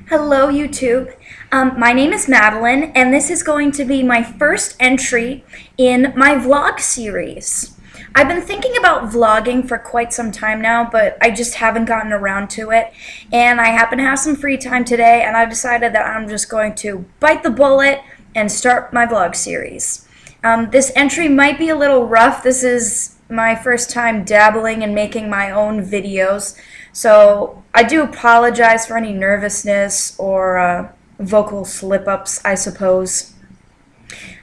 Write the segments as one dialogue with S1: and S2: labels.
S1: Hello, YouTube. My name is Madeline, and this is going to be my first entry in my vlog series. I've been thinking about vlogging for quite some time now, but I just haven't gotten around to it. And I happen to have some free time today, and I've decided that I'm just going to bite the bullet and start my vlog series. This entry might be a little rough. This is my first time dabbling and making my own videos, so I do apologize for any nervousness or vocal slip-ups, I suppose.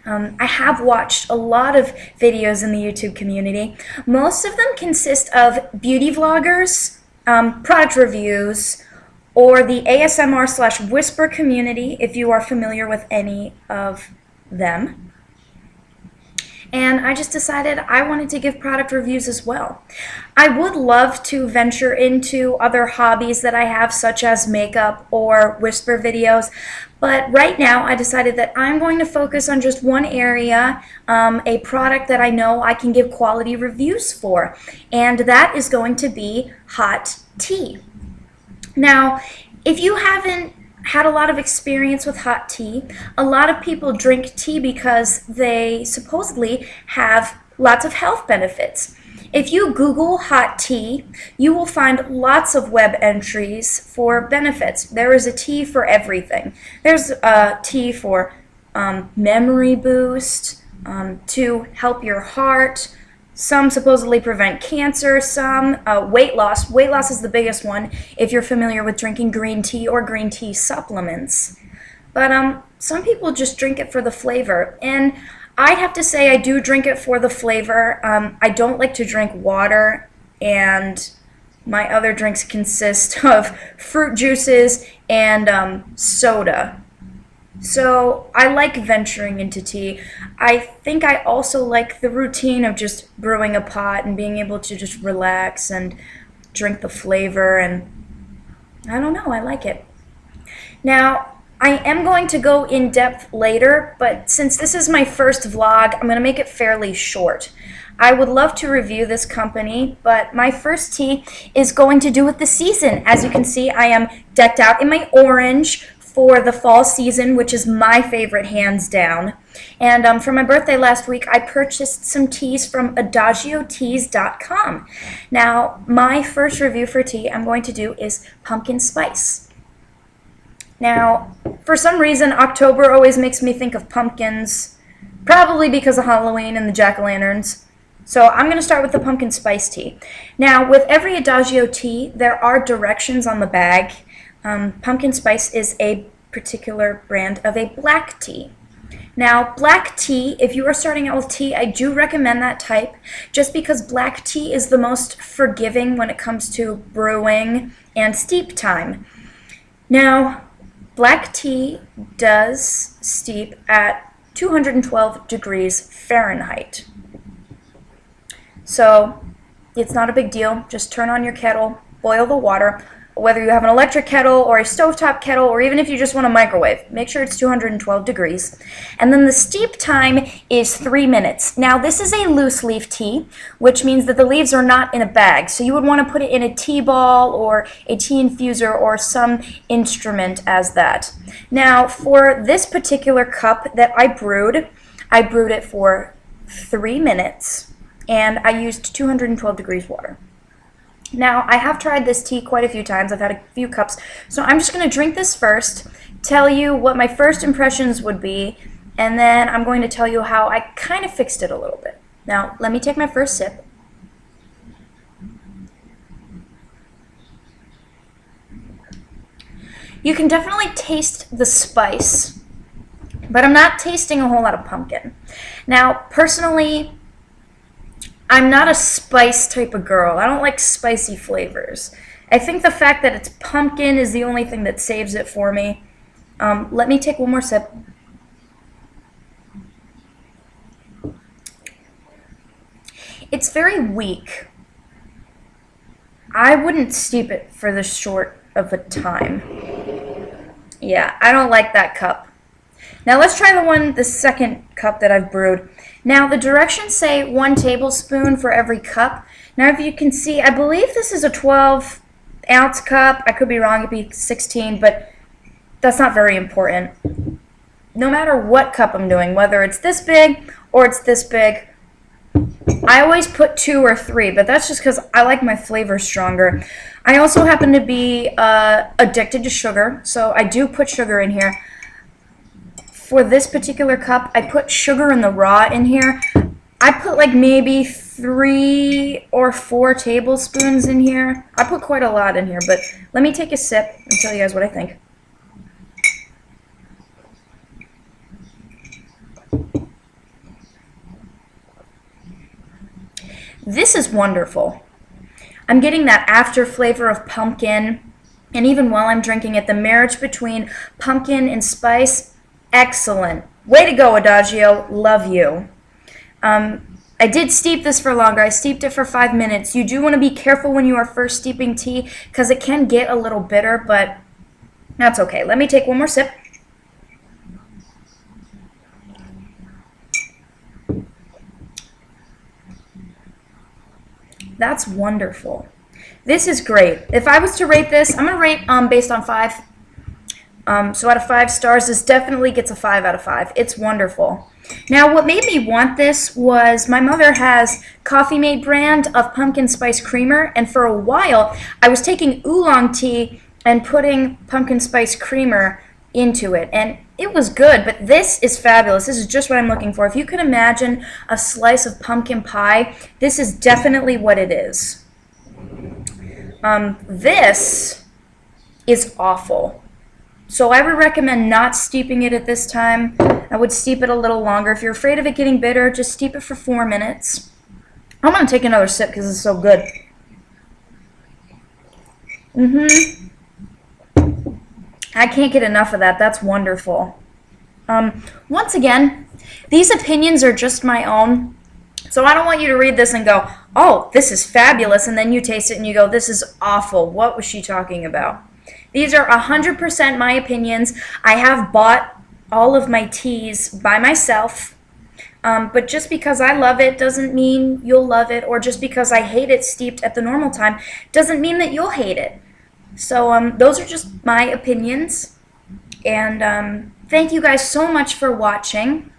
S1: I have watched a lot of videos in the YouTube community. Most of them consist of beauty vloggers, product reviews, or the ASMR/whisper community, if you are familiar with any of them. And I just decided I wanted to give product reviews as well. I would love to venture into other hobbies that I have, such as makeup or whisper videos, but right now I decided that I'm going to focus on just one area, a product that I know I can give quality reviews for, and that is going to be hot tea. Now, if you haven't had a lot of experience with hot tea, a lot of people drink tea because they supposedly have lots of health benefits. If you Google hot tea, you will find lots of web entries for benefits. There is a tea for everything. There's a tea for memory boost, to help your heart. Some supposedly prevent cancer, some weight loss. Weight loss is the biggest one if you're familiar with drinking green tea or green tea supplements. But some people just drink it for the flavor, and I'd have to say I do drink it for the flavor. I don't like to drink water, and my other drinks consist of fruit juices and soda. So I like venturing into tea. I think I also like the routine of just brewing a pot and being able to just relax and drink the flavor, and I don't know, I like it. Now, I am going to go in depth later, but since this is my first vlog, I'm going to make it fairly short. I would love to review this company, but my first tea is going to do with the season. As you can see, I am decked out in my orange for the fall season, which is my favorite hands down. And for my birthday last week, I purchased some teas from AdagioTeas.com. Now, my first review for tea I'm going to do is pumpkin spice. Now, for some reason, October always makes me think of pumpkins, probably because of Halloween and the jack-o'-lanterns. So I'm going to start with the pumpkin spice tea. Now, with every Adagio tea, there are directions on the bag. Pumpkin spice is a particular brand of a black tea. Now, black tea, if you are starting out with tea, I do recommend that type, just because black tea is the most forgiving when it comes to brewing and steep time. Now, black tea does steep at 212 degrees Fahrenheit. So it's not a big deal. Just turn on your kettle, boil the water. Whether you have an electric kettle or a stovetop kettle, or even if you just want a microwave, make sure it's 212 degrees. And then the steep time is 3 minutes. Now, this is a loose leaf tea, which means that the leaves are not in a bag. So you would want to put it in a tea ball or a tea infuser or some instrument as that. Now, for this particular cup that I brewed it for 3 minutes, and I used 212 degrees water. Now, I have tried this tea quite a few times. I've had a few cups. So I'm just going to drink this first, tell you what my first impressions would be, and then I'm going to tell you how I kind of fixed it a little bit. Now, let me take my first sip. You can definitely taste the spice, but I'm not tasting a whole lot of pumpkin. Now, personally, I'm not a spice type of girl. I don't like spicy flavors. I think the fact that it's pumpkin is the only thing that saves it for me. Let me take one more sip. It's very weak. I wouldn't steep it for this short of a time. Yeah, I don't like that cup. Now let's try the second cup that I've brewed. Now the directions say 1 tablespoon for every cup. Now if you can see, I believe this is a 12 ounce cup. I could be wrong, it'd be 16, but that's not very important. No matter what cup I'm doing, whether it's this big or it's this big, I always put 2 or 3, but that's just because I like my flavor stronger. I also happen to be addicted to sugar, so I do put sugar in here. For this particular cup, I put sugar in the raw in here. I put like maybe 3 or 4 tablespoons in here. I put quite a lot in here, but let me take a sip and tell you guys what I think. This is wonderful. I'm getting that after flavor of pumpkin, and even while I'm drinking it, the marriage between pumpkin and spice, excellent. Way to go, Adagio. Love you. I did steep this for longer. I steeped it for 5 minutes. You do want to be careful when you are first steeping tea because it can get a little bitter, but that's okay. Let me take one more sip. That's wonderful. This is great. If I was to rate this, I'm going to rate based on 5. So out of 5 stars, this definitely gets a 5 out of 5. It's wonderful. Now, what made me want this was my mother has Coffee Mate brand of pumpkin spice creamer, and for a while, I was taking oolong tea and putting pumpkin spice creamer into it, and it was good, but this is fabulous. This is just what I'm looking for. If you can imagine a slice of pumpkin pie, this is definitely what it is. This is awful. So I would recommend not steeping it at this time. I would steep it a little longer. If you're afraid of it getting bitter, just steep it for 4 minutes. I'm going to take another sip because it's so good. I can't get enough of that. That's wonderful. Once again, these opinions are just my own. So I don't want you to read this and go, oh, this is fabulous, and then you taste it and you go, this is awful. What was she talking about? These are 100% my opinions. I have bought all of my teas by myself, but just because I love it doesn't mean you'll love it, or just because I hate it steeped at the normal time doesn't mean that you'll hate it. So those are just my opinions, and thank you guys so much for watching.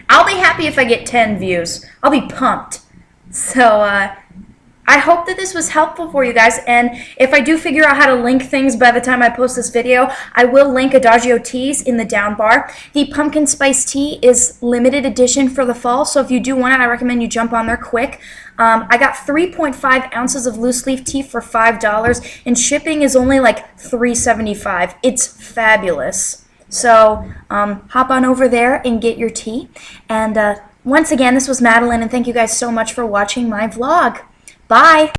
S1: I'll be happy if I get 10 views. I'll be pumped. So I hope that this was helpful for you guys, and if I do figure out how to link things by the time I post this video, I will link Adagio teas in the down bar. The pumpkin spice tea is limited edition for the fall, so if you do want it, I recommend you jump on there quick. I got 3.5 ounces of loose leaf tea for $5, and shipping is only like $3.75. It's fabulous. So hop on over there and get your tea. And once again, this was Madeline, and thank you guys so much for watching my vlog. Bye!